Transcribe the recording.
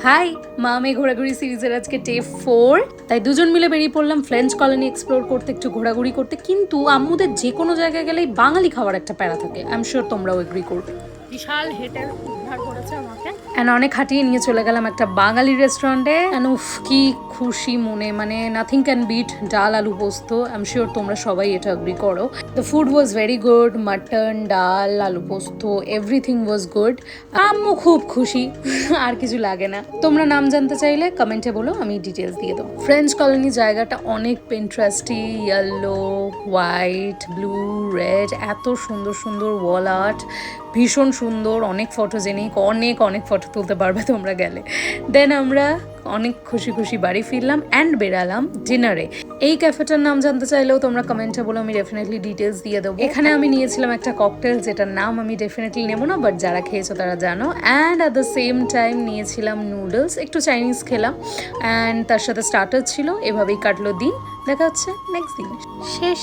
High মামে ঘোরাঘুরি সিরিজের আজকে ডে 4, তাই দুজন মিলে বেরিয়ে পড়লাম ফ্রেঞ্চ কলোনি এক্সপ্লোর করতে, একটু ঘোরাঘুরি করতে। কিন্তু আম্মুদের যে কোনো জায়গায় গেলেই বাঙালি খাওয়ার একটা প্যারা থাকে, আই এম শিওর তোমরাও এগ্রি করবে। বিশাল হেঁটে উদ্ধার করেছে আমাকে। অ্যান্ড অনেক হাঁটিয়ে নিয়ে চলে গেলাম একটা বাঙালি রেস্টুরেন্টে। অ্যান্ড উফ কি খুশি মনে, মানে নাথিং ক্যান বিট ডাল আলু পোস্ত। আই এম শিওর তোমরা সবাই এটা এগ্রি করো। The food was very good, mutton, ডাল, আলু পোস্ত, এভরিথিং ওয়াজ গুড। আম্মু খুব খুশি, আর কিছু লাগে না। তোমরা নাম জানতে চাইলে কমেন্টে বলো, আমি ডিটেলস দিয়ে দেবো। ফ্রেঞ্চ কলোনি জায়গাটা অনেক পিন্টারেস্টি, ইয়েলো, হোয়াইট, ব্লু, রেড, এত সুন্দর সুন্দর ওয়াল আর্ট, ভীষণ সুন্দর, অনেক ফটোজেনিক, অনেক ফটো তুলতে পারবে তোমরা গেলে। দেন আমরা অনেক খুশি খুশি বাড়ি ফিরলাম অ্যান্ড বেরালাম ডিনারে। এই ক্যাফেটার নাম জানতে চাইলেও তোমরা কমেন্টে বলো, আমি ডেফিনেটলি ডিটেলস দিয়ে দেবো। এখানে আমি নিয়েছিলাম একটা ককটেল, যেটার নাম আমি ডেফিনেটলি নেবো না, বাট যারা খেয়েছো তারা জানো। And at the same time নিয়েছিলাম নুডলস, একটু চাইনিজ খেলাম, অ্যান্ড তার সাথে স্টার্টার ছিল। এভাবেই কাটলো দিন। দেখা হচ্ছে নেক্সট দিন। শেষ।